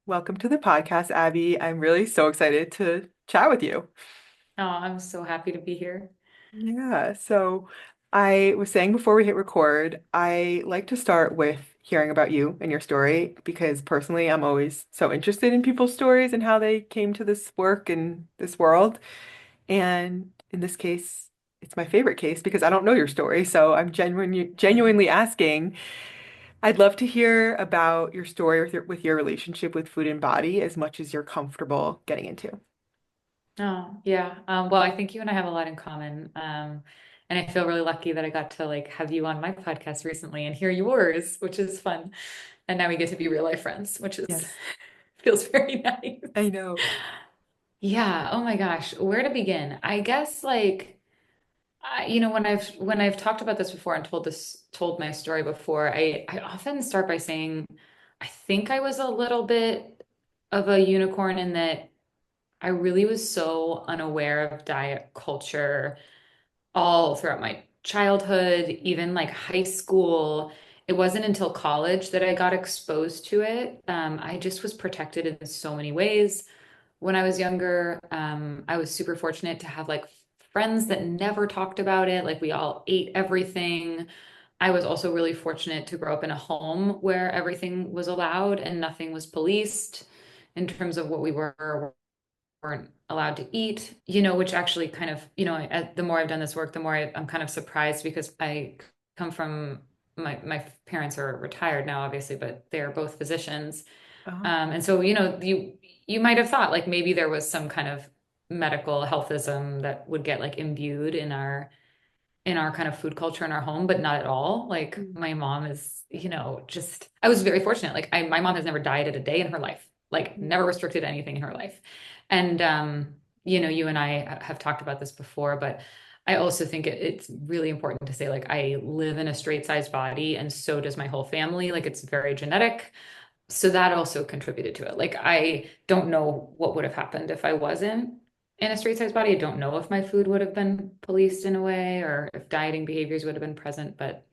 Welcome to the podcast, Abby. I'm really so excited to chat with you. Oh, I'm so happy to be here. Yeah, so I was saying before we hit record, I like to start with hearing about you and your story because personally, I'm always so interested in people's stories and how they came to this work and this world. And in this case, it's my favorite case because I don't know your story, so I'm genuinely asking. I'd love to hear about your story with your relationship with food and body as much as you're comfortable getting into. Oh, yeah. Well, I think you and I have a lot in common. And I feel really lucky that I got to like have you on my podcast recently and hear yours, which is fun. And now we get to be real life friends, which is Yes, feels very nice. I know. Yeah. Oh my gosh. Where to begin? I guess like when I've talked about this before and told my story before, I often start by saying I think I was a little bit of a unicorn in that I really was so unaware of diet culture all throughout my childhood, even like high school. It wasn't until college that I got exposed to it. I just was protected in so many ways. When I was younger, I was super fortunate to have like friends that never talked about it. Like we all ate everything. I was also really fortunate to grow up in a home where everything was allowed and nothing was policed in terms of what we were weren't allowed to eat, which actually kind of, the more I've done this work, the more I'm kind of surprised because I come from my parents are retired now, obviously, but they're both physicians. Oh, And so, you might have thought like maybe there was some kind of medical healthism that would get like imbued in our kind of food culture in our home, but not at all. Like mm, my mom is, just I was very fortunate. Like my mom has never dieted a day in her life, like mm, never restricted anything in her life. And you and I have talked about this before, but I also think it's really important to say like I live in a straight sized body and so does my whole family. Like it's very genetic. So that also contributed to it. Like I don't know what would have happened if I wasn't in a straight sized body. I don't know if my food would have been policed in a way or if dieting behaviors would have been present, but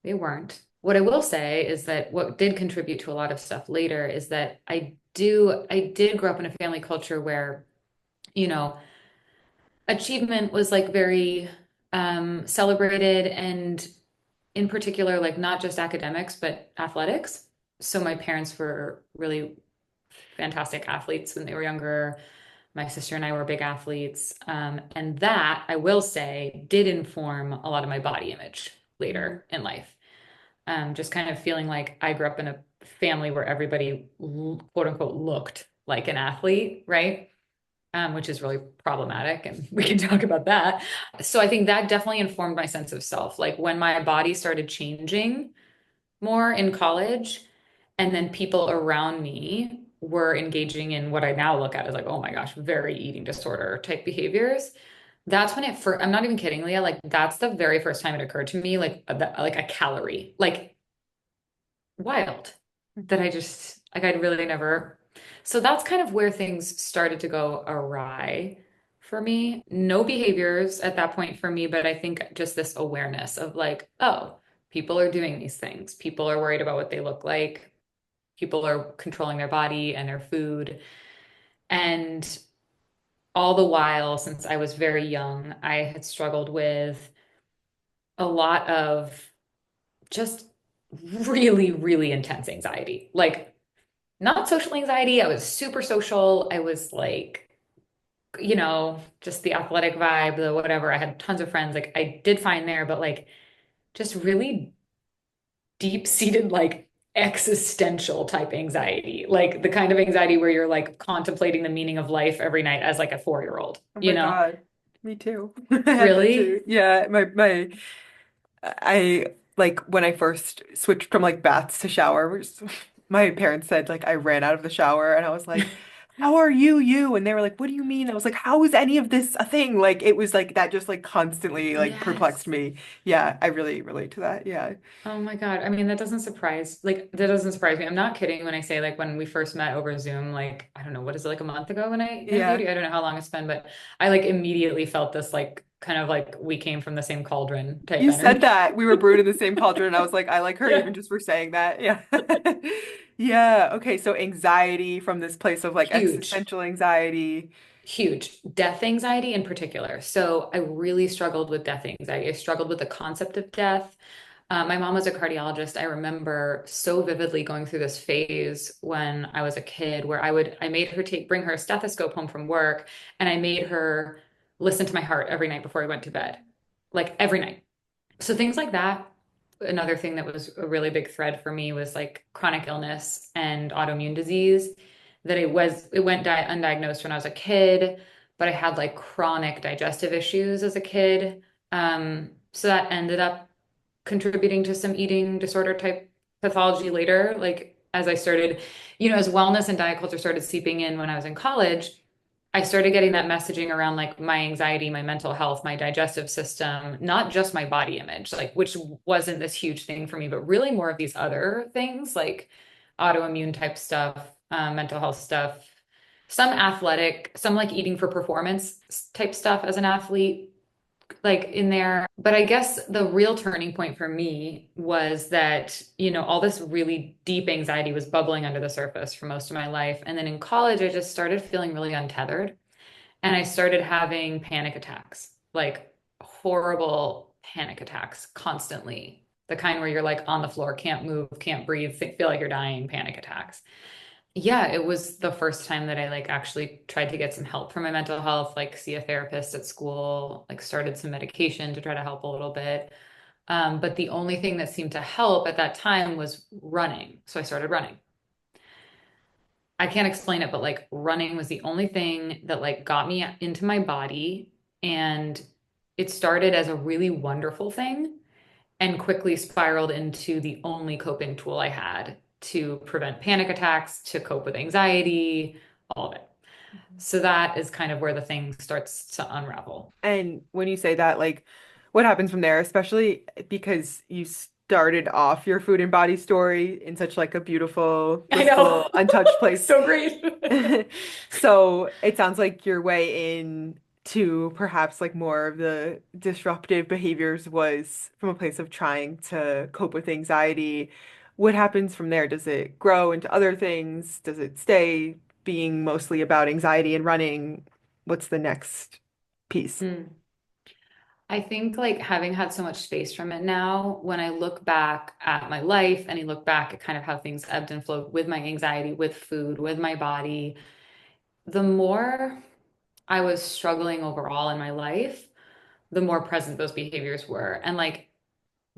they weren't. What I will say is that what did contribute to a lot of stuff later is that I did grow up in a family culture where, you know, achievement was like very celebrated and in particular, like not just academics, but athletics. So my parents were really fantastic athletes when they were younger. My sister and I were big athletes. And that, I will say, did inform a lot of my body image mm, later in life. Just kind of feeling like I grew up in a family where everybody, quote unquote, looked like an athlete, right? Which is really problematic. And we can talk about that. So I think that definitely informed my sense of self. Like when my body started changing more in college, and then people around me were engaging in what I now look at as like, oh my gosh, very eating disorder type behaviors. That's when I'm not even kidding, Leah, like that's the very first time it occurred to me, like a calorie, like wild that I just, like I'd really never. So that's kind of where things started to go awry for me. No behaviors at that point for me, but I think just this awareness of like, oh, people are doing these things. People are worried about what they look like. People are controlling their body and their food. And all the while, since I was very young, I had struggled with a lot of just really, really intense anxiety. Like, not social anxiety. I was super social. I was like, just the athletic vibe, the whatever. I had tons of friends. Like, I did fine there, but like, just really deep-seated, like, existential type anxiety. Like, the kind of anxiety where you're like contemplating the meaning of life every night as like a 4-year old, oh my God. Me too. I had that too. Really? Yeah, I like when I first switched from like baths to shower, my parents said like I ran out of the shower and I was like, "How are you?" And they were like, "What do you mean?" I was like, "How is any of this a thing?" Like it was like that just like constantly like perplexed Yes. me. Yeah, I really relate to that. Yeah. Oh my God. I mean, that doesn't surprise me. I'm not kidding when I say like when we first met over Zoom, like, I don't know, what is it, like a month ago when I interviewed Yeah. you? I don't know how long it's been, but I like immediately felt this like kind of like we came from the same cauldron type You said energy. that we were brewed in the same cauldron, and I was like, I like her Yeah. even just for saying that. Yeah. Yeah. Okay. So anxiety from this place of like Huge. existential anxiety. Huge. Death anxiety in particular. So I really struggled with death anxiety. I struggled with the concept of death. My mom was a cardiologist. I remember so vividly going through this phase when I was a kid where I made her bring her a stethoscope home from work, and I made her listen to my heart every night before I went to bed, like every night. So things like that. Another thing that was a really big thread for me was like chronic illness and autoimmune disease. That it went undiagnosed when I was a kid, but I had like chronic digestive issues as a kid. So that ended up contributing to some eating disorder type pathology later. Like as I started, as wellness and diet culture started seeping in when I was in college, I started getting that messaging around like my anxiety, my mental health, my digestive system, not just my body image, like which wasn't this huge thing for me, but really more of these other things like autoimmune type stuff, mental health stuff, some athletic, some like eating for performance type stuff as an athlete, like in there. But I guess the real turning point for me was that, all this really deep anxiety was bubbling under the surface for most of my life. And then in college, I just started feeling really untethered. And I started having panic attacks, like horrible panic attacks constantly. The kind where you're like on the floor, can't move, can't breathe, feel like you're dying, panic attacks. Yeah, it was the first time that I like actually tried to get some help for my mental health, like see a therapist at school, like started some medication to try to help a little bit. But the only thing that seemed to help at that time was running. So I started running. I can't explain it, but like running was the only thing that like got me into my body. And it started as a really wonderful thing and quickly spiraled into the only coping tool I had to prevent panic attacks, to cope with anxiety, all of it. So that is kind of where the thing starts to unravel. And when you say that, like, what happens from there, especially because you started off your food and body story in such like a beautiful, I know. blissful, untouched place. So great. So it sounds like your way in to perhaps like more of the disruptive behaviors was from a place of trying to cope with anxiety. What happens from there? Does it grow into other things? Does it stay being mostly about anxiety and running? What's the next piece? Hmm. I think like having had so much space from it now, when I look back at my life and I look back at kind of how things ebbed and flowed with my anxiety, with food, with my body, the more I was struggling overall in my life, the more present those behaviors were. And like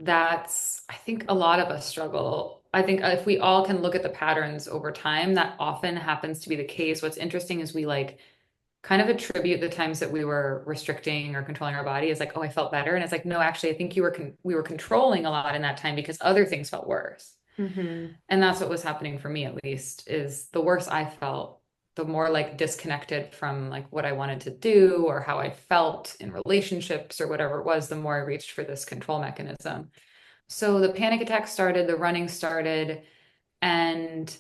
I think a lot of us struggle. I think if we all can look at the patterns over time, that often happens to be the case. What's interesting is we like kind of attribute the times that we were restricting or controlling our body as like, oh, I felt better. And it's like, no, actually, I think we were controlling a lot in that time because other things felt worse. Hmm. And that's what was happening for me, at least, is the worse I felt, the more like disconnected from like what I wanted to do or how I felt in relationships or whatever it was, the more I reached for this control mechanism. So the panic attack started, the running started, and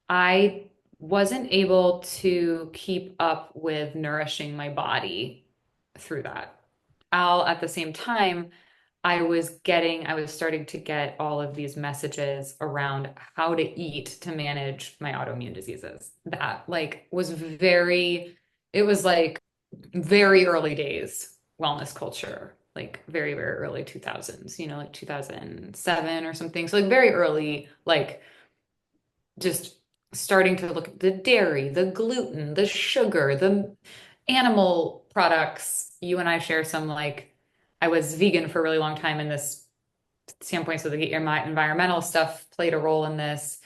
I wasn't able to keep up with nourishing my body through that. At the same time, I was starting to get all of these messages around how to eat to manage my autoimmune diseases. That like it was like very early days wellness culture, like very, very early 2000s, like 2007 or something. So like very early, like just starting to look at the dairy, the gluten, the sugar, the animal products. You and I share some like, I was vegan for a really long time in this standpoint, so the environmental stuff played a role in this.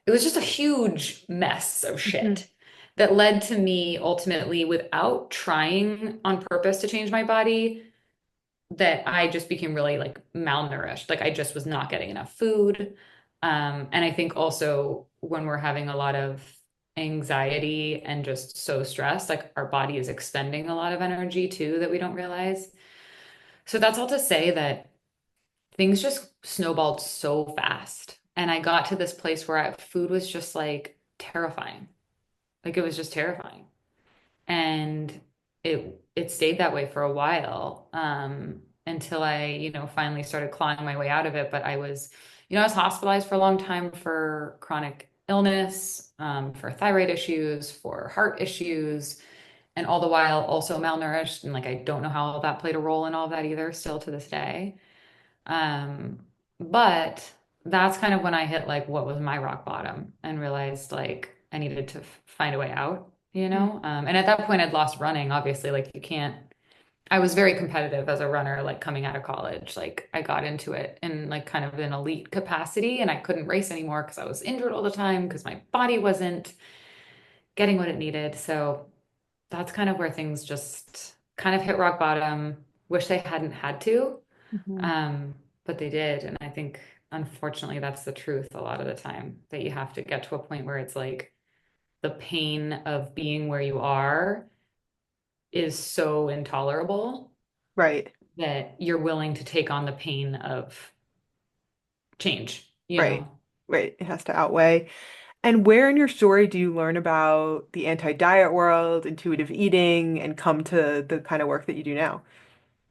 It was just a huge mess of Hmm. shit that led to me ultimately, without trying on purpose to change my body, that I just became really like malnourished. Like I just was not getting enough food. And I think also when we're having a lot of anxiety and just so stressed, like our body is expending a lot of energy too that we don't realize. So that's all to say that things just snowballed so fast. And I got to this place where food was just like terrifying. Like it was just terrifying. And it it stayed that way for a while, until I, finally started clawing my way out of it. But I was hospitalized for a long time for chronic illness, for thyroid issues, for heart issues, and all the while also malnourished. And like, I don't know how all that played a role in all of that either, still to this day. Um, but that's kind of when I hit like what was my rock bottom and realized like I needed to find a way out, you Mm. know? And at that point, I'd lost running, obviously. Like, you can't, I was very competitive as a runner, like coming out of college. Like, I got into it in like kind of an elite capacity, and I couldn't race anymore because I was injured all the time because my body wasn't getting what it needed. So that's kind of where things just kind of hit rock bottom. Wish they hadn't had to. Mhm. Um, but they did. And I think, unfortunately, that's the truth a lot of the time, that you have to get to a point where it's like the pain of being where you are is so intolerable Right, that you're willing to take on the pain of change, you right, know? right. It has to outweigh. And where in your story do you learn about the anti-diet world, intuitive eating, and come to the kind of work that you do now?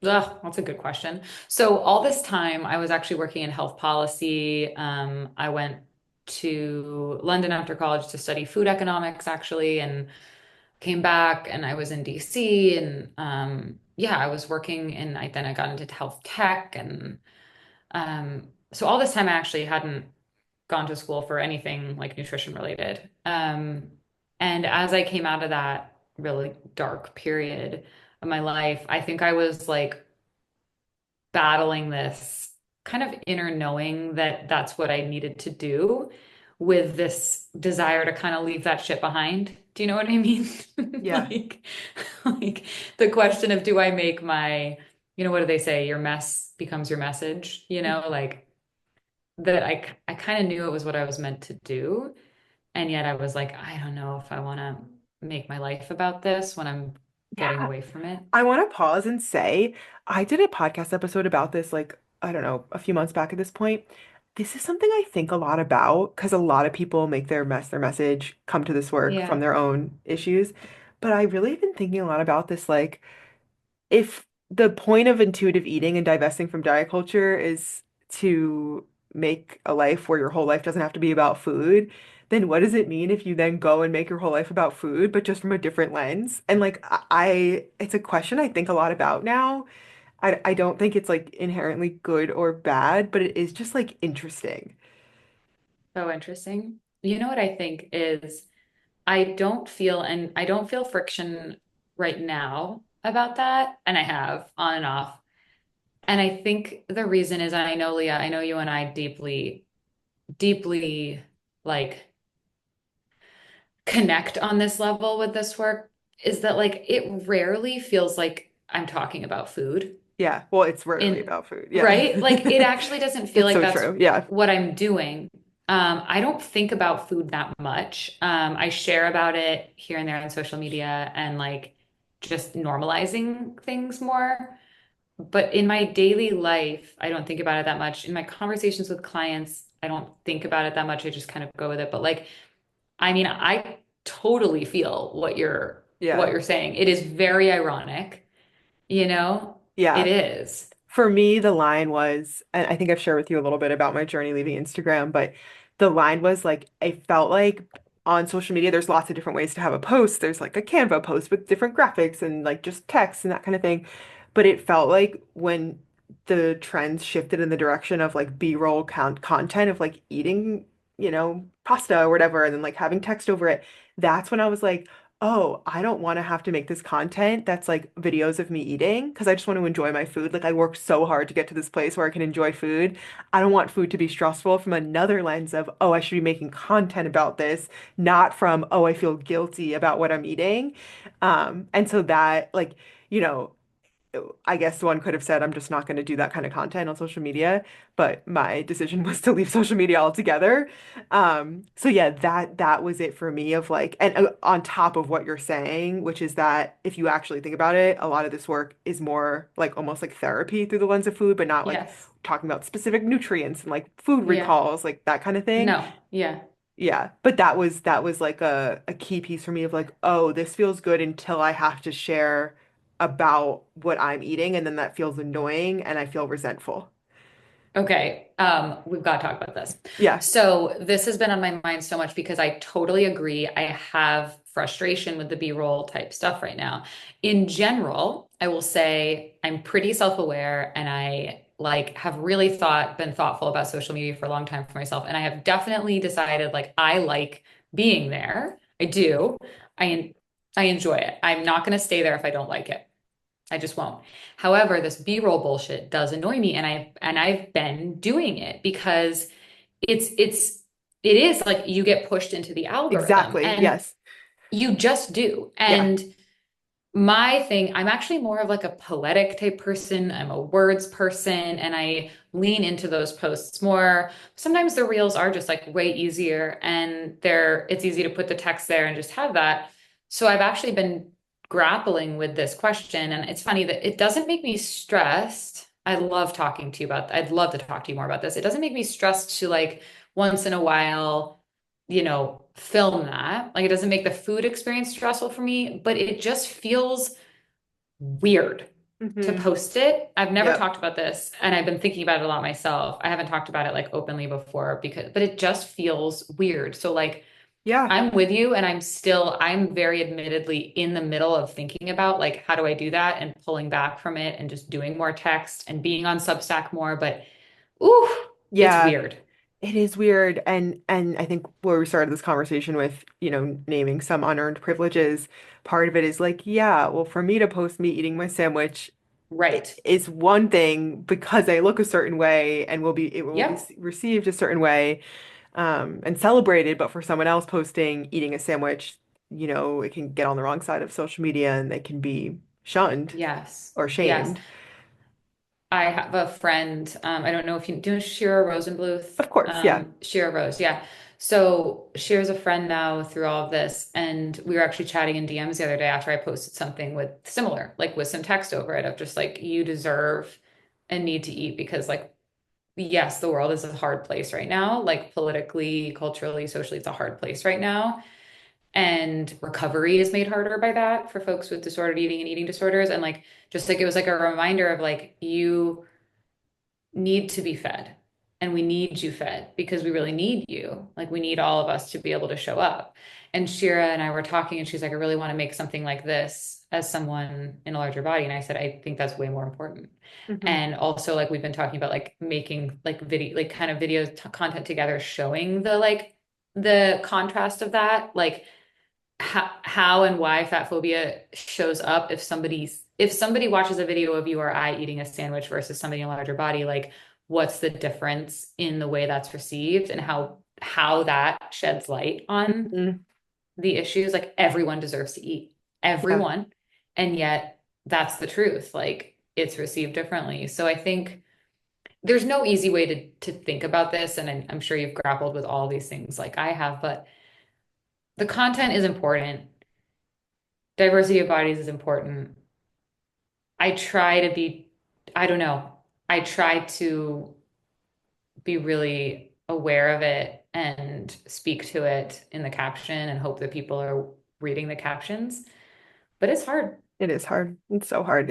Ugh, that's a good question. So all this time, I was actually working in health policy. I went to London after college to study food economics, actually, and came back, and I was in DC, and yeah, I was working, and then I got into health tech, and so all this time I actually hadn't gone to school for anything like nutrition related. And as I came out of that really dark period of my life, I think I was like battling this kind of inner knowing that that's what I needed to do, with this desire to kind of leave that shit behind. Do you know what I mean? Yeah. Like, like the question of, do I make my, what do they say? Your mess becomes your message, like that I kind of knew it was what I was meant to do. And yet I was like, I don't know if I want to make my life about this when I'm getting Yeah. away from it. I want to pause and say I did a podcast episode about this, like, I don't know, a few months back at this point. This is something I think a lot about because a lot of people make their message, come to this work from Yeah. their own issues. But I really have been thinking a lot about this, like, if the point of intuitive eating and divesting from diet culture is to make a life where your whole life doesn't have to be about food, then what does it mean if you then go and make your whole life about food, but just from a different lens? And like it's a question I think a lot about now. I don't think it's like inherently good or bad, but it is just like interesting. So interesting. You know what I think is, I don't feel friction right now about that. And I have on and off. And I think the reason is, I know, Leah, I know you and I deeply, deeply like connect on this level with this work, is that like it rarely feels like I'm talking about food. Yeah, well, it's rarely In about food. Yeah. Right? Like, it actually doesn't feel It's like so that's true. Yeah. what I'm doing. I don't think about food that much. I share about it here and there on social media, and like just normalizing things more. But in my daily life, I don't think about it that much. In my conversations with clients, I don't think about it that much. I just kind of go with it. But like, I mean, I totally feel what Yeah. you're saying. It is very ironic, you know? It Yeah. is. For me, the line was, and I think I've shared with you a little bit about my journey leaving Instagram, but the line was like, I felt like on social media, there's lots of different ways to have a post. There's like a Canva post with different graphics and like just text and that kind of thing. But it felt like when the trends shifted in the direction of like B-roll content of like eating, pasta or whatever, and then like having text over it, that's when I was like, oh, I don't want to have to make this content that's like videos of me eating because I just want to enjoy my food. Like I worked so hard to get to this place where I can enjoy food. I don't want food to be stressful from another lens of, oh, I should be making content about this, not from, oh, I feel guilty about what I'm eating. And so that like, you know, I guess one could have said, I'm just not going to do that kind of content on social media, but my decision was to leave social media altogether. So yeah, that was it for me of like, and on top of what you're saying, which is that if you actually think about it, a lot of this work is more like almost like therapy through the lens of food, but not like Yes. talking about specific nutrients and like food Yeah. recalls, like that kind of thing. No. Yeah. Yeah, but that was like a key piece for me of like, oh, this feels good until I have to share about what I'm eating, and then that feels annoying and I feel resentful. Okay, we've got to talk about this. Yeah, So this has been on my mind so much because I totally agree. I have frustration with the B-roll type stuff right now. In general, I will say I'm pretty self-aware and I like have really been thoughtful about social media for a long time for myself. And I have definitely decided like I like being there. I do. I I enjoy it. I'm not going to stay there if I don't like it. I just won't. However, this B-roll bullshit does annoy me and I've been doing it because it's it is like you get pushed into the algorithm exactly. and Yes. you just do. Yeah. And my thing, I'm actually more of like a poetic type person. I'm a words person and I lean into those posts more. Sometimes the reels are just like way easier and it's easy to put the text there and just have that. So I've actually been grappling with this question and it's funny that it doesn't make me stressed. I'd love to talk to you more about this. It doesn't make me stressed to like once in a while film that. Like it doesn't make the food experience stressful for me, but it just feels weird to Hmm. post it. I've never Yep. talked about this and I've been thinking about it a lot myself. I haven't talked about it like openly before but it just feels weird. So like Yeah. I'm with you and I'm very admittedly in the middle of thinking about like how do I do that and pulling back from it and just doing more text and being on Substack more, but ooh, it's Yeah. weird. It is weird. And I think where we started this conversation with, naming some unearned privileges, part of it is like, yeah, well, for me to post me eating my sandwich Right. is one thing because I look a certain way and it will be Yep. received a certain way, and celebrated, but for someone else posting eating a sandwich, it can get on the wrong side of social media and they can be shunned Yes. or Yes. shamed. I have a friend. I don't know if you do Shira Rosenbluth. Of course, yeah. Shira Rose, yeah. So Shira's a friend now through all of this, and we were actually chatting in DMs the other day after I posted something with similar, like with some text over it of just like you deserve and need to eat because like yes, the world is a hard place right now, like politically, culturally, socially, it's a hard place right now. And recovery is made harder by that for folks with disordered eating and eating disorders. And like just like it was like a reminder of like you need to be fed and we need you fed because we really need you. Like we need all of us to be able to show up. And Shira and I were talking and she's like, I really want to make something like this as someone in a larger body. And I said, I think that's way more important. Hmm. And also like we've been talking about like making like video, like kind of content together showing the contrast of that, like how and why fat phobia shows up if somebody watches a video of you or I eating a sandwich versus somebody in a larger body, like what's the difference in the way that's received and how that sheds light on Hmm. the issues. Like everyone deserves to eat, Yeah, everyone, and yet that's the truth. Like it's received differently. So I think there's no easy way to think about this, and I'm sure you've grappled with all these things like I have, but the content is important. Diversity of bodies is important. I try to be, I don't know, I try to be really aware of it and speak to it in the caption and hope that people are reading the captions. But it's hard. it is hard. It's so hard.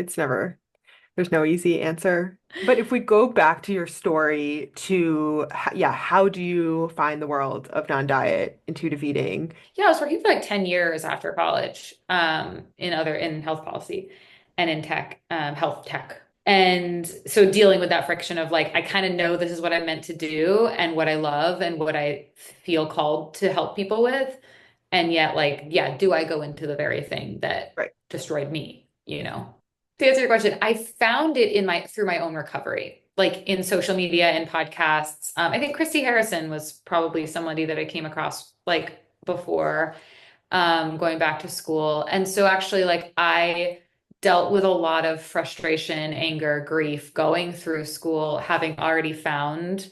There's no easy answer. But if we go back to your story to, yeah, how do you find the world of non-diet, intuitive eating? Yeah, I was working for like 10 years after college, in health policy and in tech, health tech. And so dealing with that friction of like, I kind of know this is what I'm meant to do and what I love and what I feel called to help people with. And yet, like, yeah, do I go into the very thing that Right. destroyed me, you know? To answer your question, I found it through my own recovery, like in social media and podcasts. I think Christy Harrison was probably somebody that I came across like before going back to school. And so actually, like I dealt with a lot of frustration, anger, grief going through school, having already found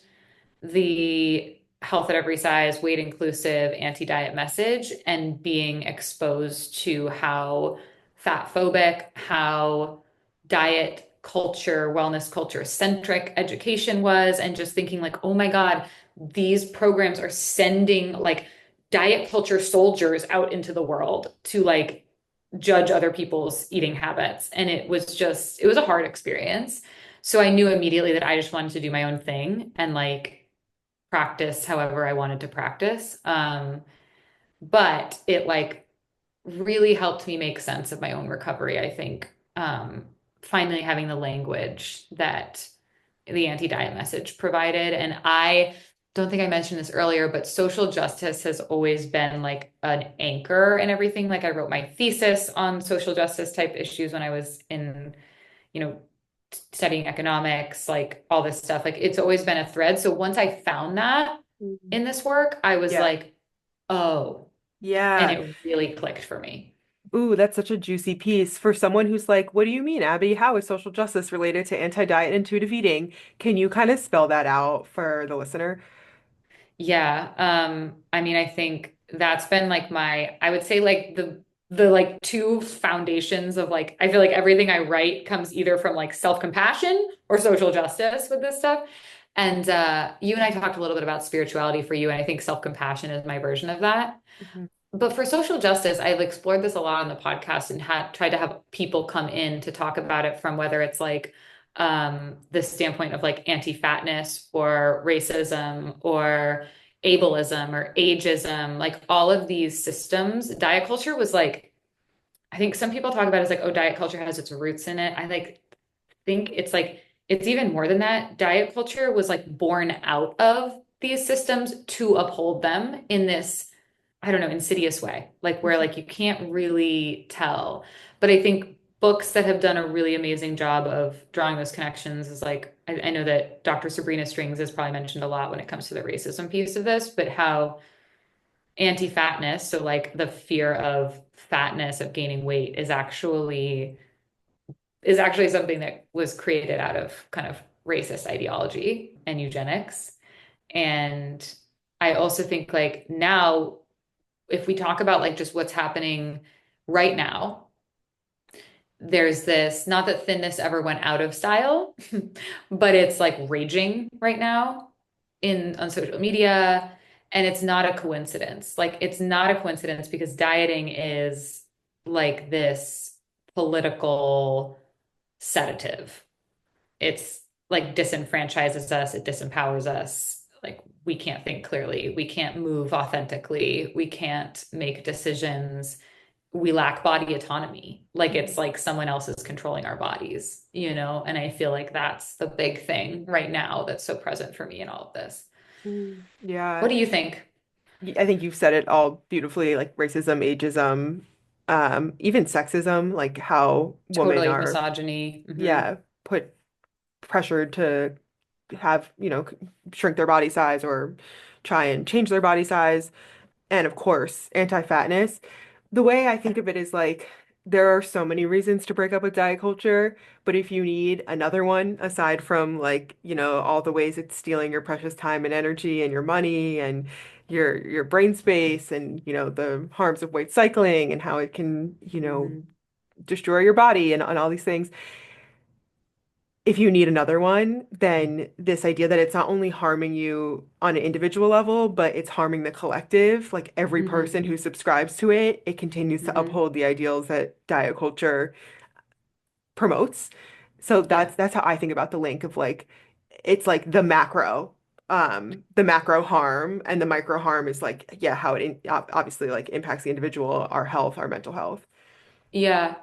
the health at every size, weight inclusive, anti-diet message and being exposed to how fat phobic, how diet culture, wellness culture centric education was, and just thinking like, oh my God, these programs are sending like diet culture soldiers out into the world to like judge other people's eating habits. And it was a hard experience. So I knew immediately that I just wanted to do my own thing and like practice however I wanted to practice. But it like really helped me make sense of my own recovery, I think. Finally having the language that the anti-diet message provided. And I don't think I mentioned this earlier, but social justice has always been like an anchor in everything. Like I wrote my thesis on social justice type issues when I was in, you know, studying economics, like all this stuff. Like it's always been a thread. So once I found that Mhm. in this work, I was Yeah. like, oh, and Yeah. it really clicked for me. Ooh, that's such a juicy piece for someone who's like, what do you mean, Abby? How is social justice related to anti-diet and intuitive eating? Can you kind of spell that out for the listener? Yeah. I mean, I think that's been like I would say like the like two foundations of like I feel like everything I write comes either from like self-compassion or social justice with this stuff. And you and I talked a little bit about spirituality for you, and I think self-compassion is my version of that. Mhm. But for social justice, I've explored this a lot on the podcast and had tried to have people come in to talk about it from whether it's like the standpoint of like anti-fatness or racism or ableism or ageism, like all of these systems. Diet culture was like, I think some people talk about it as like, oh, diet culture has its roots in it. I like think it's like it's even more than that. Diet culture was like born out of these systems to uphold them in this, I don't know, insidious way, like where Mhm. like you can't really tell. But I think books that have done a really amazing job of drawing those connections is like I know that Dr. Sabrina Strings is probably mentioned a lot when it comes to the racism piece of this, but how anti-fatness, so like the fear of fatness, of gaining weight, is actually something that was created out of kind of racist ideology and eugenics. And I also think like now, if we talk about like just what's happening right now, there's this, not that thinness ever went out of style, but it's like raging right now in on social media. And it's not a coincidence. Like it's not a coincidence because dieting is like this political sedative. It's like disenfranchises us, it disempowers us. Like we can't think clearly, we can't move authentically, we can't make decisions. We lack body autonomy. Like it's Mhm. like someone else is controlling our bodies, you know? And I feel like that's the big thing right now that's so present for me in all of this. What Yeah. do you think? I think you've said it all beautifully, like racism, ageism, even sexism, like how women Totally are, misogyny. yeah, put pressured to have, shrink their body size or try and change their body size. And of course, anti-fatness. The way I think of it is like there are so many reasons to break up with diet culture, but if you need another one aside from like, all the ways it's stealing your precious time and energy and your money and your brain space and, the harms of weight cycling and how it can, Hmm. destroy your body and all these things, if you need another one, then this idea that it's not only harming you on an individual level, but it's harming the collective, like every Hmm. person who subscribes to it, it continues to Hmm. uphold the ideals that diet culture promotes. So Yeah. that's how I think about the link of like it's like the macro harm and the micro harm is like, yeah, how it obviously like impacts the individual, our health, our mental health. Yeah.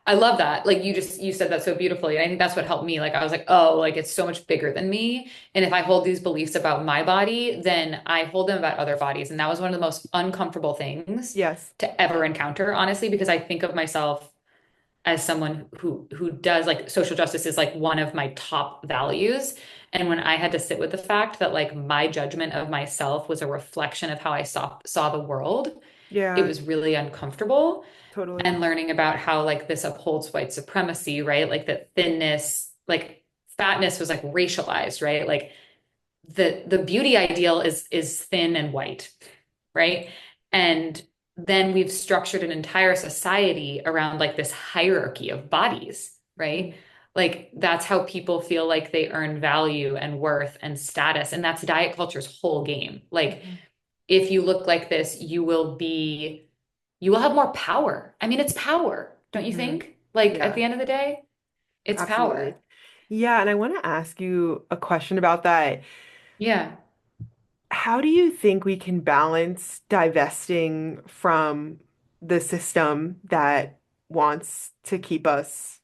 I love that. Like you said that so beautifully. And I think that's what helped me. Like I was like, oh, like it's so much bigger than me. And if I hold these beliefs about my body, then I hold them about other bodies. And that was one of the most uncomfortable things Yes. to ever encounter, honestly, because I think of myself as someone who does like social justice is like one of my top values. And when I had to sit with the fact that like my judgment of myself was a reflection of how I saw the world, it Yeah, was really uncomfortable. totally. And learning about how like this upholds white supremacy, right? Like that thinness, like fatness was like racialized, right? Like the beauty ideal is thin and white, right? And then we've structured an entire society around like this hierarchy of bodies, right? Like that's how people feel like they earn value and worth and status. And that's diet culture's whole game. Like Mhm. if you look like this, you will be you will have more power. I mean, it's power, don't you Hmm. think? Like at Yeah, the end of the day, it's absolutely. power. Yeah, and I want to ask you a question about that. Yeah. How do you think we can balance divesting from the system that wants to keep us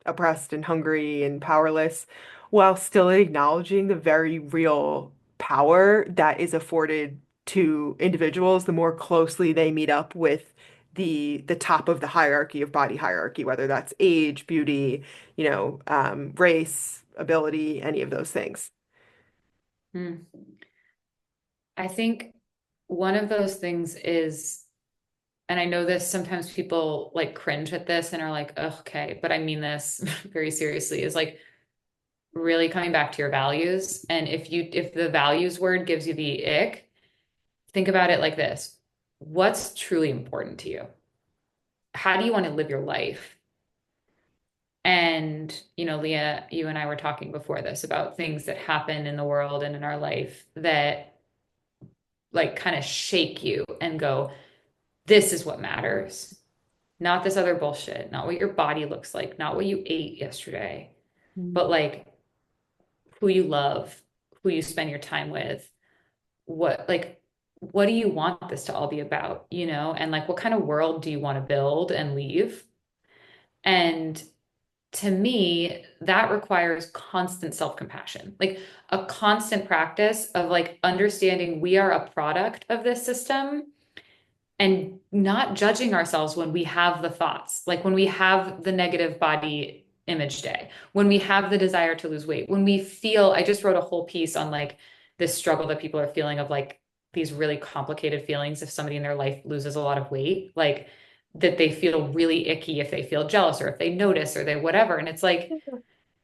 oppressed and hungry and powerless while still acknowledging the very real power that is afforded to individuals the more closely they meet up with the top of the hierarchy of body hierarchy, whether that's age, beauty, race, ability, any of those things. Hmm. I think one of those things is, and I know this, sometimes people like cringe at this and are like, "Ugh, okay, but I mean this very seriously, is like really coming back to your values. And if the values word gives you the ick, think about it like this. What's truly important to you? How do you want to live your life? And, Leah, you and I were talking before this about things that happen in the world and in our life that like kind of shake you and go, this is what matters. Not this other bullshit, not what your body looks like, not what you ate yesterday, Mm. but like who you love, who you spend your time with, what do you want this to all be about, and like what kind of world do you want to build and leave? And to me, that requires constant self-compassion, like a constant practice of like understanding we are a product of this system and not judging ourselves when we have the thoughts, like when we have the negative body image day, when we have the desire to lose weight, when we feel, I just wrote a whole piece on like this struggle that people are feeling of like these really complicated feelings if somebody in their life loses a lot of weight, like that they feel really icky if they feel jealous or if they notice or they whatever. And it's like,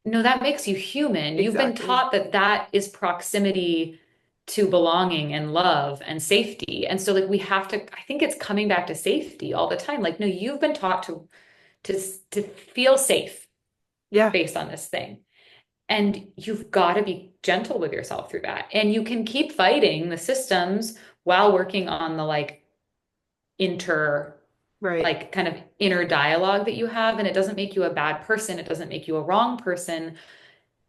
no, that makes you human. You've been Exactly. taught that that is proximity to belonging and love and safety. And so like we have to, I think it's coming back to safety all the time. Like, no, you've been taught to to feel safe Yeah, based on this thing. And you've got to be gentle with yourself through that. And you can keep fighting the systems while working on the like inter right. like kind of inner dialogue that you have. And it doesn't make you a bad person. It doesn't make you a wrong person.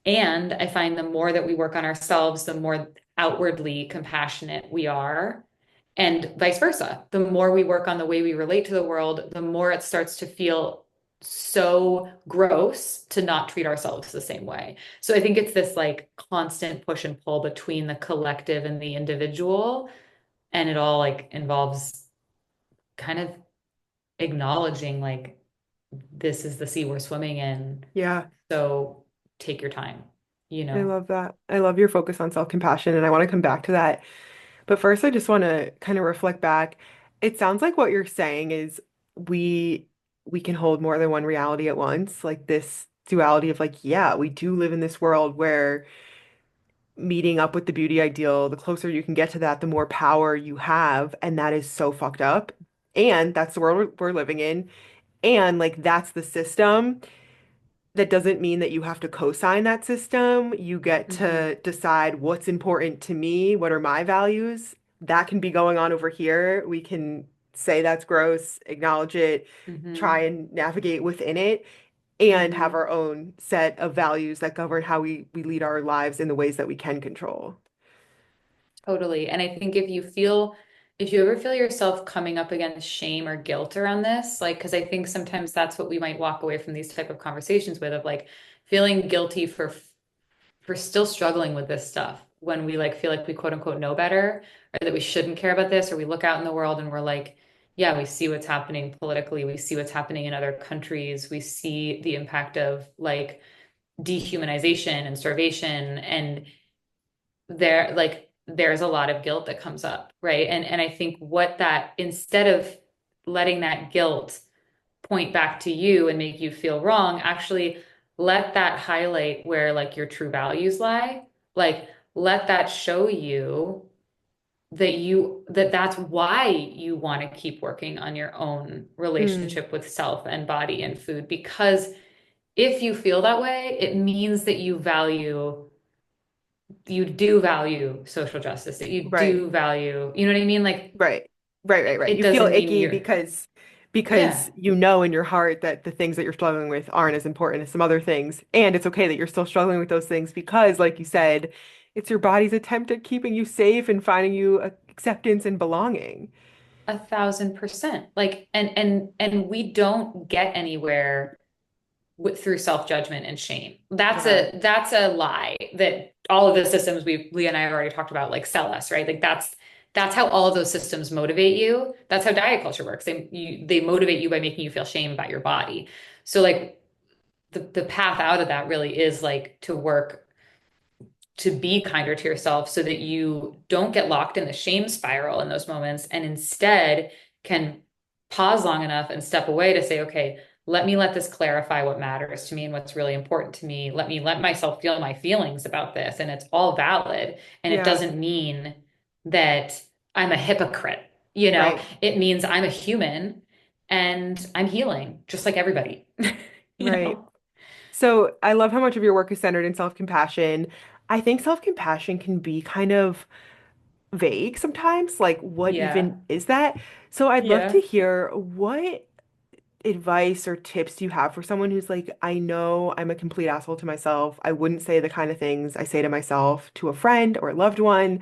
And I find the more that we work on ourselves, the more outwardly compassionate we are, and vice versa. The more we work on the way we relate to the world, the more it starts to feel so gross to not treat ourselves the same way. So I think it's this like constant push and pull between the collective and the individual. And it all like involves kind of acknowledging like this is the sea we're swimming in. Yeah, So take your time, you I know? love that. I love your focus on self-compassion, and I want to come back to that. But first, I just want to kind of reflect back. It sounds like what you're saying is we we can hold more than one reality at once, like this duality of like, yeah, we do live in this world where meeting up with the beauty ideal, the closer you can get to that, the more power you have, and that is so fucked up. And that's the world we're living in. And like that's the system. That doesn't mean that you have to co-sign that system. You get Hmm. to decide what's important to me, what are my values. That can be going on over here. We can say that's gross, acknowledge it, try Hmm. and navigate within it, and have Hmm. our own set of values that govern how we lead our lives in the ways that we can control. Totally. And I think if you ever feel yourself coming up against shame or guilt around this, like, because I think sometimes that's what we might walk away from these type of conversations with, of like feeling guilty for still struggling with this stuff when we like feel like we quote unquote know better, or that we shouldn't care about this, or we look out in the world and we're like, yeah, we see what's happening politically, we see what's happening in other countries, we see the impact of like dehumanization and starvation, and there's a lot of guilt that comes up, right? And I think what that, instead of letting that guilt point back to you and make you feel wrong, actually let that highlight where like your true values lie. Like let that show you that's why you want to keep working on your own Mm, relationship with self and body and food, because if you feel that way, it means that you do value social justice, that you right, do value, you know what I mean? Like right. Right, right, right. It You feel doesn't mean icky you're, because yeah, you know in your heart that the things that you're struggling with aren't as important as some other things. And it's okay that you're still struggling with those things because, like you said, it's your body's attempt at keeping you safe and finding you acceptance and belonging. 1,000%. Like, and we don't get anywhere through self-judgment and shame. Yeah. That's a lie that all of the systems Leah and I have already talked about, like sell us, right? Like that's how all of those systems motivate you. That's how diet culture works. They motivate you by making you feel shame about your body. So like the path out of that really is like to work to be kinder to yourself so that you don't get locked in the shame spiral in those moments and instead can pause long enough and step away to say, okay, let this clarify what matters to me and what's really important to me. Let me let myself feel my feelings about this. And it's all valid. And it Yeah. doesn't mean that I'm a hypocrite. You know, Right. it means I'm a human and I'm healing just like everybody, you Right. know? So I love how much of your work is centered in self-compassion. I think self-compassion can be kind of vague sometimes. Like, what Yeah. even is that? So I'd love to Yeah. hear what advice or tips do you have for someone who's like, I know I'm a complete asshole to myself. I wouldn't say the kind of things I say to myself to a friend or a loved one.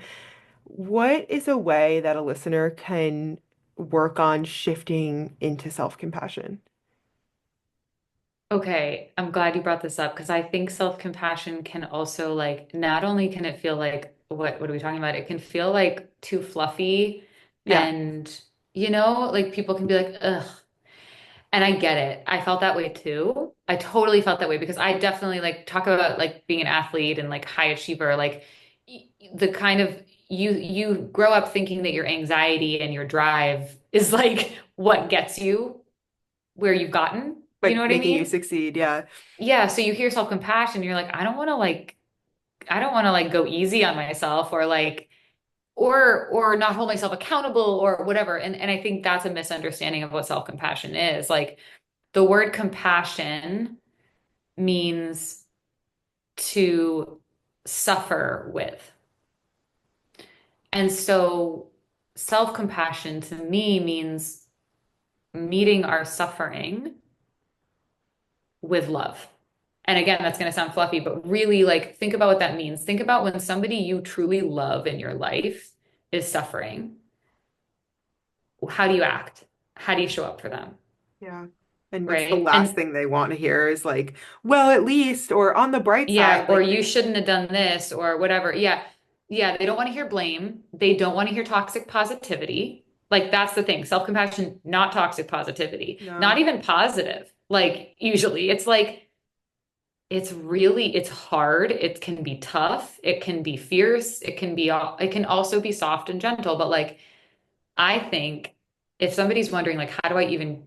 What is a way that a listener can work on shifting into self-compassion? Okay, I'm glad you brought this up because I think self-compassion can also like not only can it feel like what are we talking about? It can feel like too fluffy Yeah. and like people can be like, ugh. And I get it. I felt that way too. I totally felt that way because I definitely like talk about like being an athlete and like high achiever, like the kind of you grow up thinking that your anxiety and your drive is like what gets you where you've gotten. You know Like what I making you mean? succeed. Yeah. Yeah, so you hear self-compassion, you're like, I don't want to like go easy on myself or like or not hold myself accountable or whatever. And I think that's a misunderstanding of what self-compassion is. Like the word compassion means to suffer with. And so self-compassion to me means meeting our suffering with love. And again, that's going to sound fluffy, but really like think about what that means. Think about when somebody you truly love in your life is suffering. How do you act? How do you show up for them? Yeah. And what's the Right? last And thing they want to hear is like, well, at least, or on the bright yeah, side, or like you they, shouldn't have done this or whatever. Yeah. Yeah, they don't want to hear blame. They don't want to hear toxic positivity. Like that's the thing. Self-compassion, not toxic positivity, not no. even positive. Like usually it's like it's hard. It can be tough. It can be fierce. It can also be soft and gentle. But like, I think if somebody's wondering, like, how do I even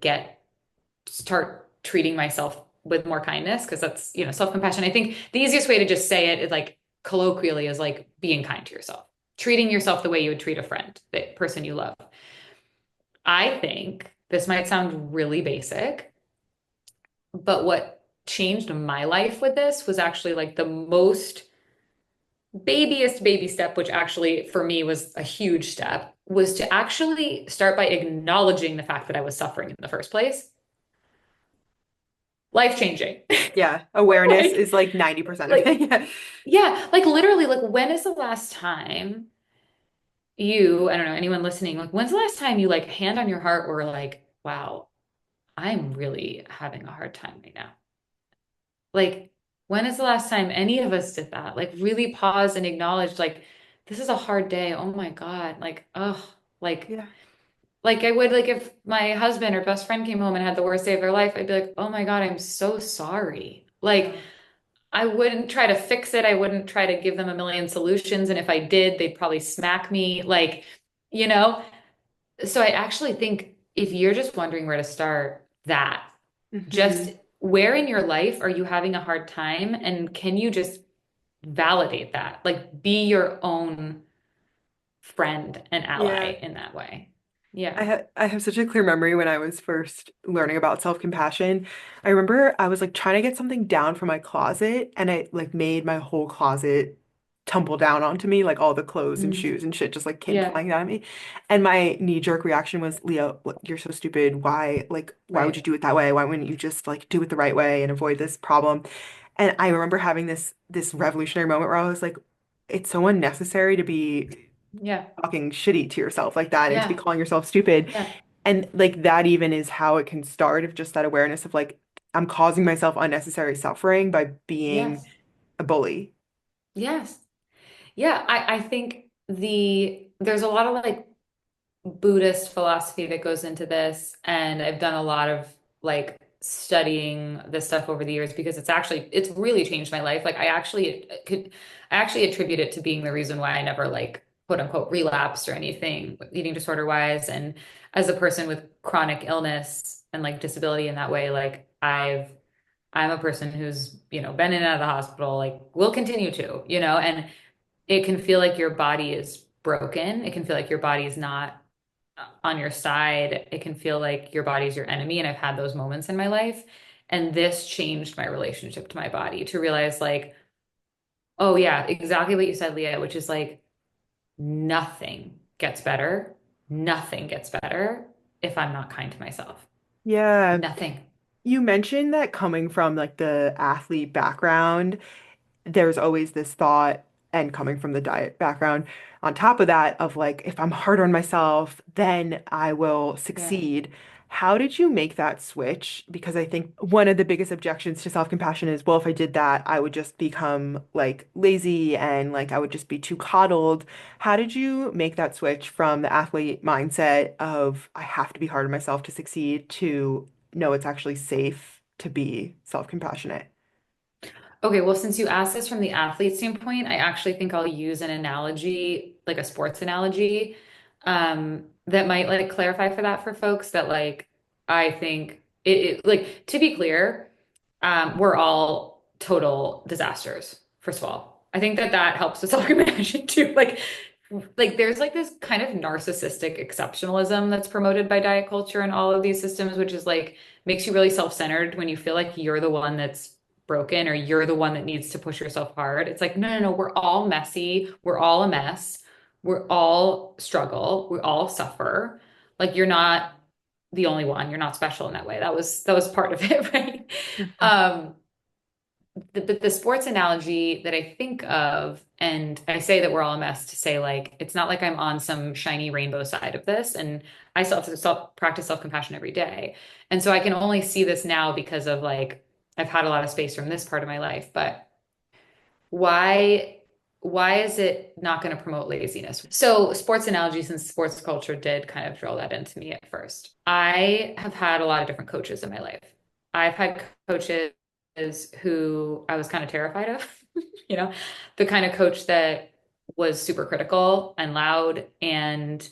start treating myself with more kindness? Because that's, self-compassion. I think the easiest way to just say it is like colloquially is like being kind to yourself, treating yourself the way you would treat a friend, the person you love. I think this might sound really basic, but what changed my life with this was actually like the most babyest baby step, which actually for me was a huge step, was to actually start by acknowledging the fact that I was suffering in the first place. Life changing. Yeah. Awareness like, is like 90% of like, it. yeah, like literally, like when is the last time I don't know, anyone listening, like when's the last time you like hand on your heart were like, wow, I'm really having a hard time right now. Like, when is the last time any of us did that? Like, really pause and acknowledge, like, this is a hard day. Oh my God. Like, oh, like, Yeah. like I would like if my husband or best friend came home and had the worst day of their life, I'd be like, oh my God, I'm so sorry. Like, Yeah. I wouldn't try to fix it. I wouldn't try to give them a million solutions. And if I did, they'd probably smack me. Like, you know? So I actually think if you're just wondering where to start, that just Hmm. where in your life are you having a hard time? And can you just validate that? Like be your own friend and Yeah. ally in that way. Yeah. I have such a clear memory when I was first learning about self-compassion. I remember I was like trying to get something down from my closet and I like made my whole closet tumble down onto me, like all the clothes and Mm, shoes and shit just like came yeah, flying down at me. And my knee-jerk reaction was, Leah, you're so stupid. Why would you right. do it that way? Why wouldn't you just like do it the right way and avoid this problem? And I remember having this revolutionary moment where I was like, it's so unnecessary to be Yeah, talking shitty to yourself like that and to be yeah, calling yourself stupid. yeah, And like that even is how it can start, of just that awareness of like, I'm causing myself unnecessary suffering by being yes, a bully. yes. Yeah, I think there's a lot of like Buddhist philosophy that goes into this, and I've done a lot of like studying this stuff over the years because it's really changed my life. Like I actually attribute it to being the reason why I never like quote unquote relapsed or anything eating disorder wise. And as a person with chronic illness and like disability in that way, like I'm a person who's, been in and out of the hospital, like will continue to, and it can feel like your body is broken. It can feel like your body is not on your side. It can feel like your body's your enemy. And I've had those moments in my life. And this changed my relationship to my body to realize, like, oh, yeah, exactly what you said, Leah, which is like nothing gets better. Nothing gets better if I'm not kind to myself. Yeah. Nothing. You mentioned that coming from like the athlete background, there's always this thought, and coming from the diet background on top of that, of like, if I'm hard on myself, then I will Yeah. succeed. How did you make that switch? Because I think one of the biggest objections to self-compassion is, well, if I did that, I would just become like lazy and like I would just be too coddled. How did you make that switch from the athlete mindset of I have to be hard on myself to succeed to no, it's actually safe to be self-compassionate? Okay, well, since you asked this from the athlete standpoint, I actually think I'll use an analogy, like a sports analogy, that might like clarify for that for folks that like I think like to be clear, we're all total disasters, first of all. I think that that helps with self-compassion too. Like there's like this kind of narcissistic exceptionalism that's promoted by diet culture and all of these systems, which is like makes you really self-centered when you feel like you're the one that's broken or you're the one that needs to push yourself hard. It's like, no, no, no, we're all messy. We're all a mess. We're all struggle. We all suffer. Like you're not the only one. You're not special in that way. That was part of it, right? Mhm. Um, the sports analogy that I think of, and I say that we're all a mess to say like it's not like I'm on some shiny rainbow side of this, and I self practice self-compassion every day, and so I can only see this now because of like I've had a lot of space from this part of my life. But why why is it not going to promote laziness? So sports analogies and sports culture did kind of drill that into me at first. I have had a lot of different coaches in my life. I've had coaches who I was kind of terrified of, you know, the kind of coach that was super critical and loud and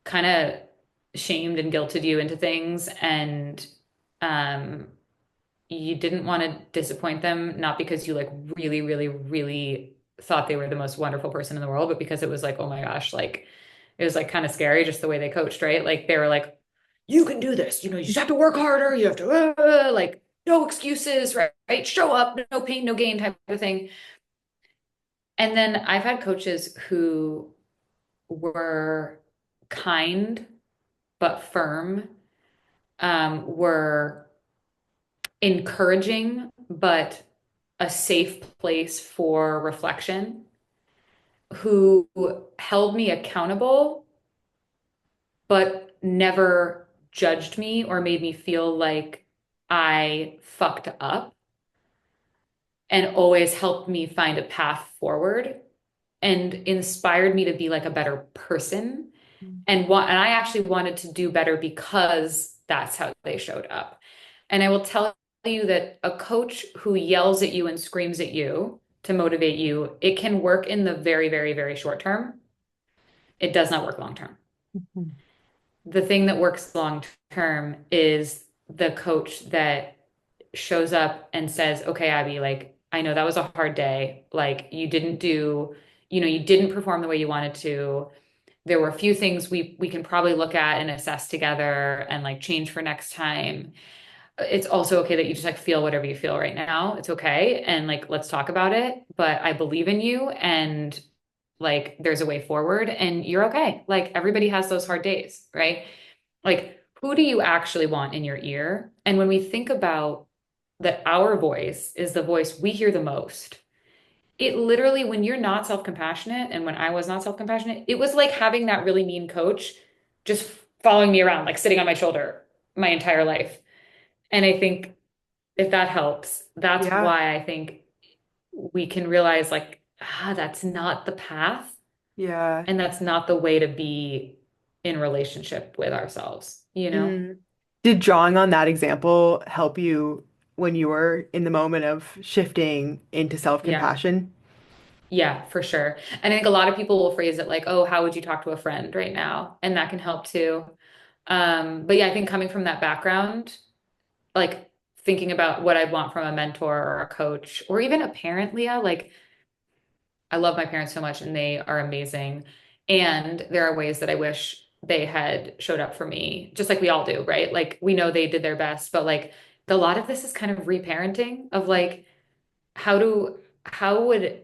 kind of shamed and guilted you into things, and um you didn't want to disappoint them, not because you like really, really, really thought they were the most wonderful person in the world, but because it was like, oh my gosh, like it was like kind of scary just the way they coached, right? Like they were like, you can do this, you just have to work harder, you have to like no excuses, right? Right? Show up, no pain, no gain type of thing. And then I've had coaches who were kind but firm, were encouraging, but a safe place for reflection, who held me accountable, but never judged me or made me feel like I fucked up, and always helped me find a path forward and inspired me to be like a better person. And I actually wanted to do better because that's how they showed up. And I will tell you that a coach who yells at you and screams at you to motivate you, it can work in the very, very, very short term. It does not work long term. Mhm. The thing that works long term is the coach that shows up and says, okay, Abbie, like, I know that was a hard day. Like, you didn't perform the way you wanted to. There were a few things we can probably look at and assess together and like change for next time. it's also okay that you just like feel whatever you feel right now. It's okay. And like, let's talk about it. But I believe in you and like there's a way forward and you're okay. Like everybody has those hard days, right? Like, who do you actually want in your ear? And when we think about that, our voice is the voice we hear the most. It literally, when you're not self-compassionate, and when I was not self-compassionate, it was like having that really mean coach just following me around, like sitting on my shoulder my entire life. And I think if that helps, that's Yeah. why I think we can realize like, that's not the path Yeah. and that's not the way to be in relationship with ourselves, you know? Mm. Did drawing on that example help you when you were in the moment of shifting into Yeah. self-compassion? Yeah, for sure. And I think a lot of people will phrase it like, oh, how would you talk to a friend right now? And that can help too. But yeah, I think coming from that background, like thinking about what I'd want from a mentor or a coach or even a parent, Leah, like I love my parents so much and they are amazing. And there are ways that I wish they had showed up for me, just like we all do, right? Like we know they did their best, but like a lot of this is kind of reparenting of like, how do, how would,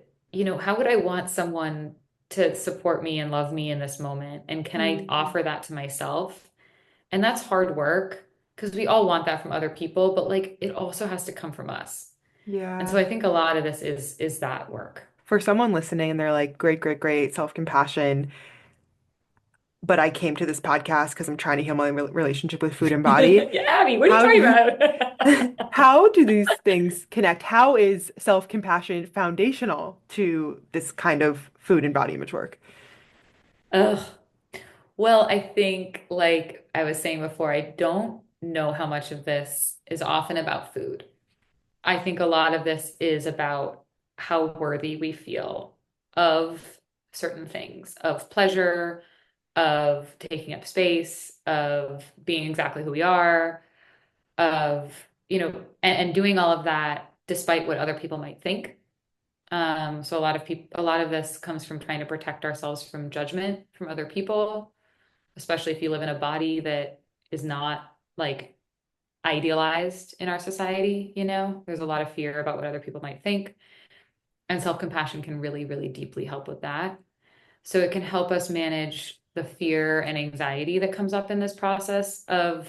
how would I want someone to support me and love me in this moment? And can I Mm. offer that to myself? And that's hard work because we all want that from other people, but like it also has to come from us. And so Yeah. I think a lot of this is that work. For someone listening and they're like, great, great, great, self-compassion, but I came to this podcast because I'm trying to heal my relationship with food and body. Yeah, Abbie, what are you How talking do about? how do these things connect? How is self-compassion foundational to this kind of food and body image work? Ugh. Well, I think, like I was saying before, I don't know how much of this is often about food. I think a lot of this is about how worthy we feel of certain things, of pleasure, of taking up space, of being exactly who we are, of, and doing all of that despite what other people might think. So a lot of this comes from trying to protect ourselves from judgment from other people, especially if you live in a body that is not like idealized in our society, There's a lot of fear about what other people might think. And self-compassion can really, really deeply help with that. So it can help us manage the fear and anxiety that comes up in this process of,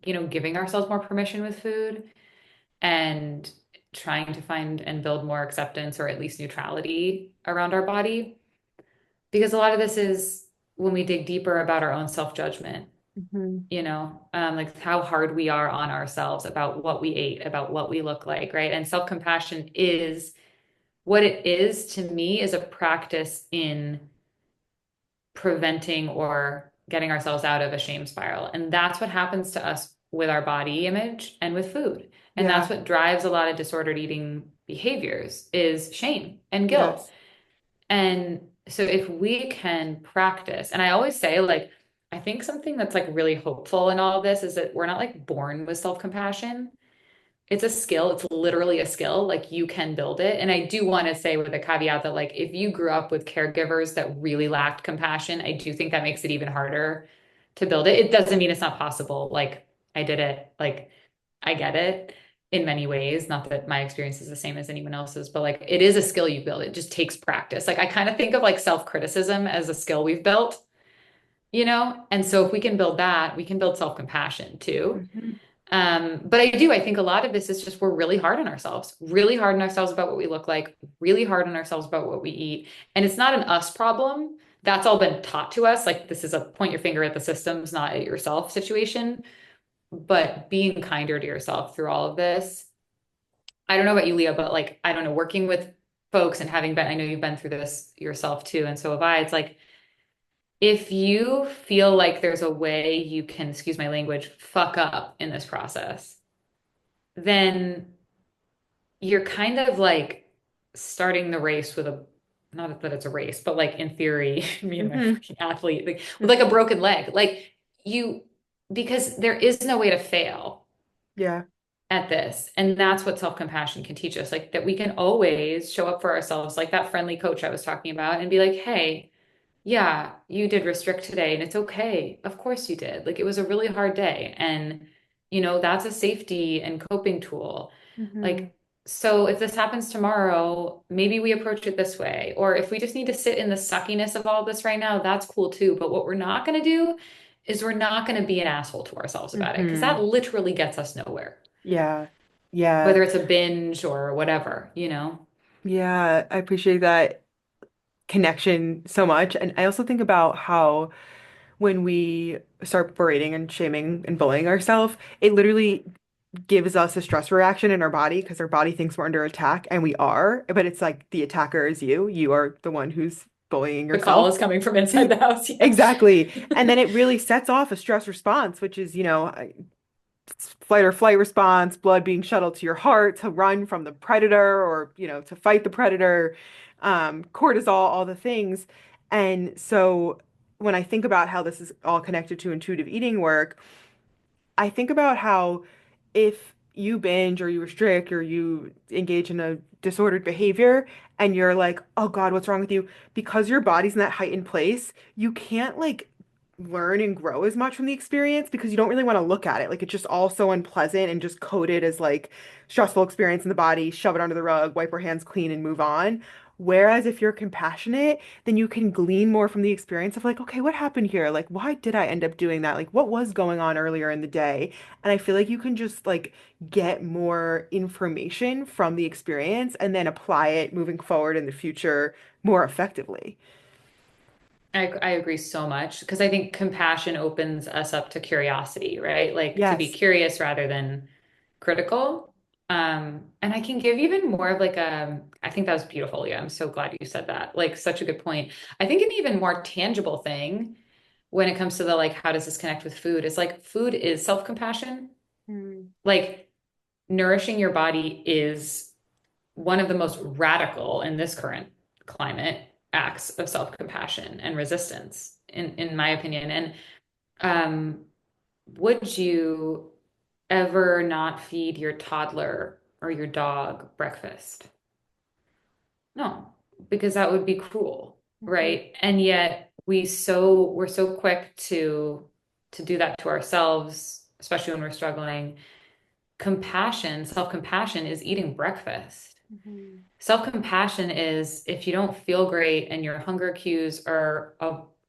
giving ourselves more permission with food and trying to find and build more acceptance or at least neutrality around our body. Because a lot of this is when we dig deeper about our own self-judgment, Mhm. like how hard we are on ourselves about what we ate, about what we look like, right? And self-compassion is what it is to me is a practice in preventing or getting ourselves out of a shame spiral. And that's what happens to us with our body image and with food. And that's Yeah. what drives a lot of disordered eating behaviors is shame and guilt. Yes. And so if we can practice, and I always say like I think something that's like really hopeful in all of this is that we're not like born with self-compassion. It's a skill. It's literally a skill. Like you can build it. And I do want to say with a caveat that like if you grew up with caregivers that really lacked compassion, I do think that makes it even harder to build it. It doesn't mean it's not possible. Like I did it. Like I get it in many ways. Not that my experience is the same as anyone else's, but like it is a skill you build. It just takes practice. Like I kind of think of like self-criticism as a skill we've built, And so if we can build that, we can build self-compassion too. Mhm. But I think a lot of this is just we're really hard on ourselves, really hard on ourselves about what we look like, really hard on ourselves about what we eat. And it's not an us problem. That's all been taught to us. Like this is a point your finger at the systems, not at yourself situation. But being kinder to yourself through all of this. I don't know about you, Leah, but like, I don't know, working with folks and having been, I know you've been through this yourself too, and so have I. It's like if you feel like there's a way you can, excuse my language, fuck up in this process, then you're kind of like starting the race with a, not that it's a race, but like in theory, me and my Mhm. fucking athlete, like, with like a broken leg. Like you, because there is no way to fail Yeah. at this. And that's what self-compassion can teach us, like that we can always show up for ourselves, like that friendly coach I was talking about, and be like, hey, yeah, you did restrict today, and it's okay. Of course you did. Like it was a really hard day. And That's a safety and coping tool. Hmm. Like, so if this happens tomorrow, maybe we approach it this way. Or if we just need to sit in the suckiness of all this right now, that's cool too. But what we're not going to do is we're not going to be an asshole to ourselves about it because Hmm. that literally gets us nowhere, Yeah. Yeah. whether it's a binge or whatever. Yeah. I appreciate that connection so much. And I also think about how when we start berating and shaming and bullying ourselves, it literally gives us a stress reaction in our body because our body thinks we're under attack and we are, but it's like the attacker is you. You are the one who's bullying The call yourself. is coming from inside the house. Yeah. Exactly. And then it really sets off a stress response, which is, flight or flight response, blood being shuttled to your heart to run from the predator or, to fight the predator, cortisol, all the things. And so when I think about how this is all connected to intuitive eating work, I think about how if you binge or you restrict or you engage in a disordered behavior and you're like, oh God, what's wrong with you? Because your body's in that heightened place, you can't like learn and grow as much from the experience because you don't really want to look at it. Like it's just all so unpleasant and just coded as like stressful experience in the body, shove it under the rug, wipe our hands clean and move on. Whereas if you're compassionate, then you can glean more from the experience of like, okay, what happened here? Like, why did I end up doing that? Like, what was going on earlier in the day? And I feel like you can just like get more information from the experience and then apply it moving forward in the future more effectively. I agree so much because I think compassion opens us up to curiosity, right? Like to be Yes. curious rather than critical. And I can give even more of like I think that was beautiful. Yeah, I'm so glad you said that. Like such a good point. I think an even more tangible thing when it comes to the like, how does this connect with food? Is like food is self-compassion. Mm. Like nourishing your body is one of the most radical in this current climate acts of self-compassion and resistance, in my opinion. And um, would you ever not feed your toddler or your dog breakfast? No, because that would be cruel, Mhm. right? And yet we're so quick to do that to ourselves, especially when we're struggling. Compassion, self-compassion is eating breakfast. Mhm. Self-compassion is if you don't feel great and your hunger cues are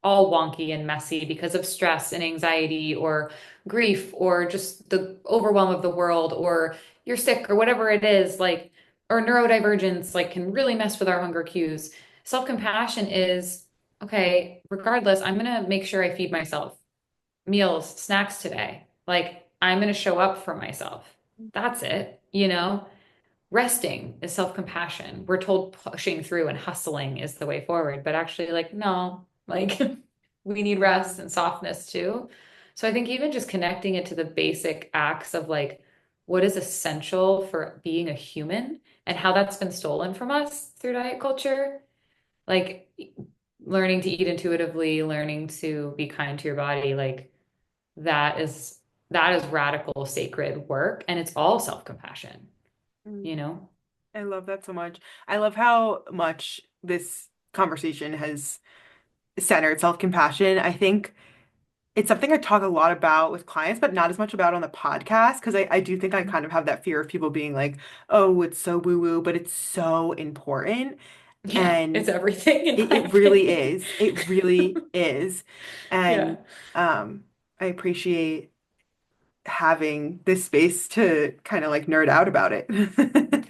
all wonky and messy because of stress and anxiety or grief or just the overwhelm of the world or you're sick or whatever it is, like, or neurodivergence, like, can really mess with our hunger cues. Self-compassion is, okay, regardless, I'm gonna make sure I feed myself meals, snacks today. Like, I'm gonna show up for myself. That's it. Resting is self-compassion. We're told pushing through and hustling is the way forward, but actually, like, no, like we need Yeah. rest and softness too. So I think even just connecting it to the basic acts of like what is essential for being a human and how that's been stolen from us through diet culture, like learning to eat intuitively, learning to be kind to your body, like that is that is radical sacred work and it's all self-compassion, you Mm. know? I love that so much. I love how much this conversation has centered self-compassion. I think it's something I talk a lot about with clients, but not as much about on the podcast because I do think I kind of have that fear of people being like, oh, it's so woo-woo, but it's so important. Yeah, it's And everything in my it really opinion. is. It really is. Yeah. And I appreciate having this space to kind of like nerd out about it.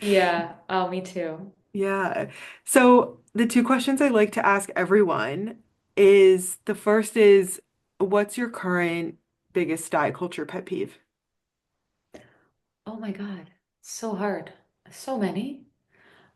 Yeah. Oh, me too. Yeah. So the two questions I like to ask everyone is the first is, what's your current biggest diet culture pet peeve? Oh my God. So hard. So many.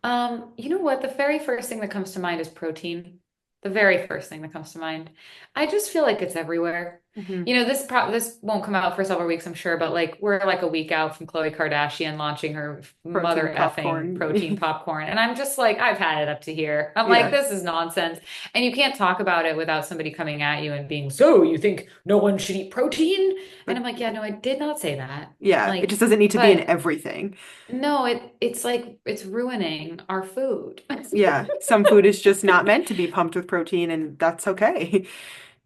You know what? The very first thing that comes to mind is protein. The very first thing that comes to mind. I just feel like it's everywhere. Hmm. This won't come out for several weeks, I'm sure, but like we're like a week out from Khloe Kardashian launching her mother Protein effing protein popcorn. popcorn. And I'm just like, I've had it up to here. I'm like, Yeah. this is nonsense. And you can't talk about it without somebody coming at you and being, so you think no one should eat protein? And But I'm like, yeah, no, I did not say that. yeah, it just Like, doesn't need to be in but everything. no, it's like it's ruining our food. Yeah, some food is just not meant to be pumped with protein, and that's okay.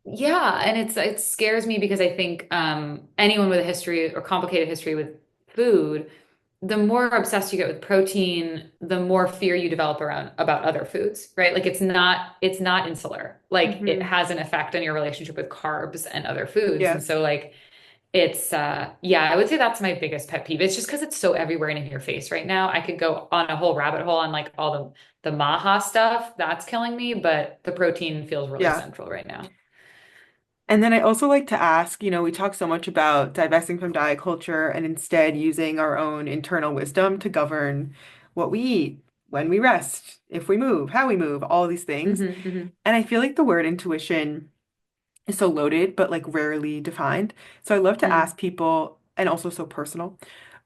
Yeah, and it scares me because I think anyone with a history or complicated history with food, the more obsessed you get with protein, the more fear you develop around about other foods, right? Like it's not insular. Like it Hmm. has an effect on your relationship with carbs and other foods. And Yes. so like it's yeah, I would say that's my biggest pet peeve. It's just because it's so everywhere and in your face right now. I could go on a whole rabbit hole on like all the Maha stuff. That's killing me, but the protein feels really Yeah. central right now. And then I also like to ask, we talk so much about divesting from diet culture and instead using our own internal wisdom to govern what we eat, when we rest, if we move, how we move, all these things. Hmm. Hmm. And I feel like the word intuition is so loaded, but like rarely defined. So I love to Mm. ask people, and also so personal,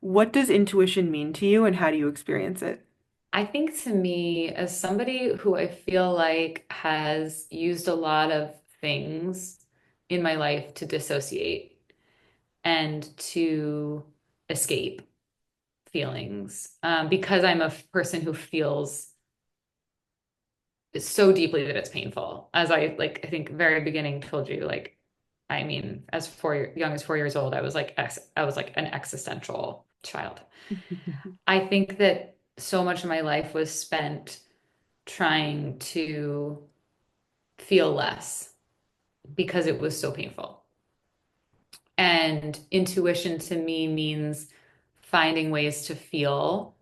what does intuition mean to you and how do you experience it? I think to me, as somebody who I feel like has used a lot of things in my life to dissociate and to escape feelings, because I'm a person who feels so deeply that it's painful. As I like, I think very beginning told you, like, I mean, as young as 4 years old, I was like an existential child. I think that so much of my life was spent trying to feel less because it was so painful. And intuition to me means finding ways to feel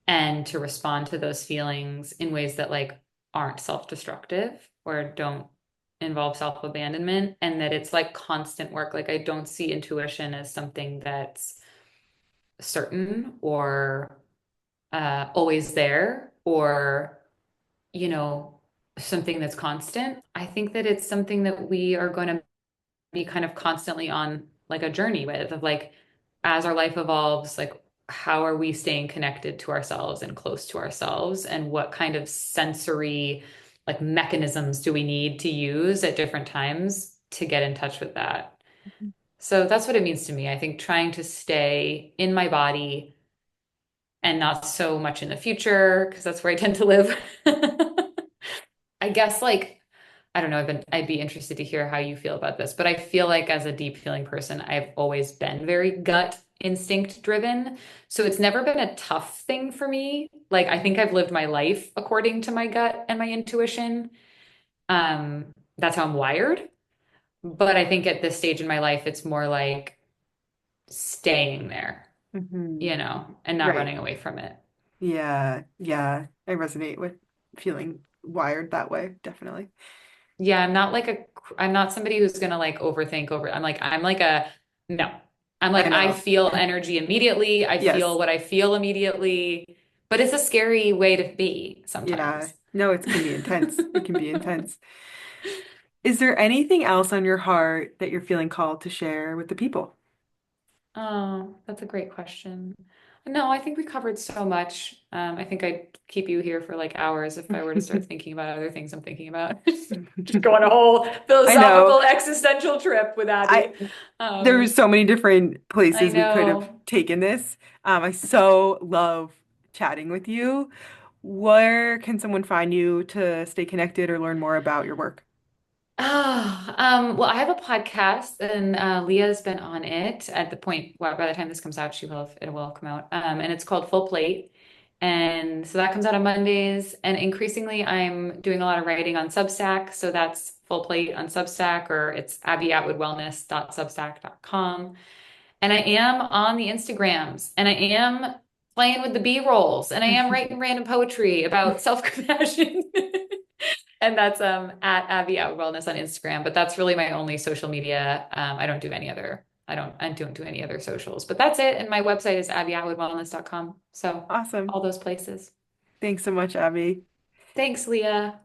and to respond to those feelings in ways that like aren't self-destructive or don't involve self-abandonment, and that it's like constant work. Like I don't see intuition as something that's certain or always there or you know something that's constant. I think that it's something that we are going to be kind of constantly on like a journey with of like as our life evolves, like how are we staying connected to ourselves and close to ourselves, and what kind of sensory like mechanisms do we need to use at different times to get in touch with that. So that's what it means to me. I think trying to stay in my body and not so much in the future because that's where I tend to live. I guess like I don't know, I'd be interested to hear how you feel about this, but I feel like as a deep feeling person, I've always been very gut instinct driven. So it's never been a tough thing for me. Like I think I've lived my life according to my gut and my intuition. That's how I'm wired. But I think at this stage in my life, it's more like staying there, Hmm. and not Right. running away from it. Yeah. Yeah. I resonate with feeling wired that way, definitely. Yeah, I'm not somebody who's gonna like overthink over. I'm like a, no. I'm like, I I know. feel energy immediately. I feel Yes. what I feel immediately. But it's a scary way to be Yeah. sometimes. No, it can be intense. It can be intense. Is there anything else on your heart that you're feeling called to share with the people? Oh, that's a great question. No, I think we covered so much. I think I'd keep you here for like hours if I were to start thinking about other things I'm thinking about. Just go on a whole I know. philosophical existential trip with I Abbie. There's Um, so many different I places we could have know. taken this. I so love chatting with you. Where can someone find you to stay connected or learn more about your work? Well, I have a podcast and Leah's been on it at the point, well, by the time this comes out, it will come out. And it's called Full Plate. And so that comes out on Mondays. And increasingly, I'm doing a lot of writing on Substack. So that's Full Plate on Substack, or it's abbieatwoodwellness.substack.com. And I am on the Instagrams and I am playing with the B-rolls and I am writing random poetry about self-compassion. And that's at Abbie Out Wellness on Instagram. But that's really my only social media. I don't do any other socials. But that's it. And my website is abbieatwoodwellness.com. So Awesome. all those places. Thanks so much, Abby. Thanks, Leah.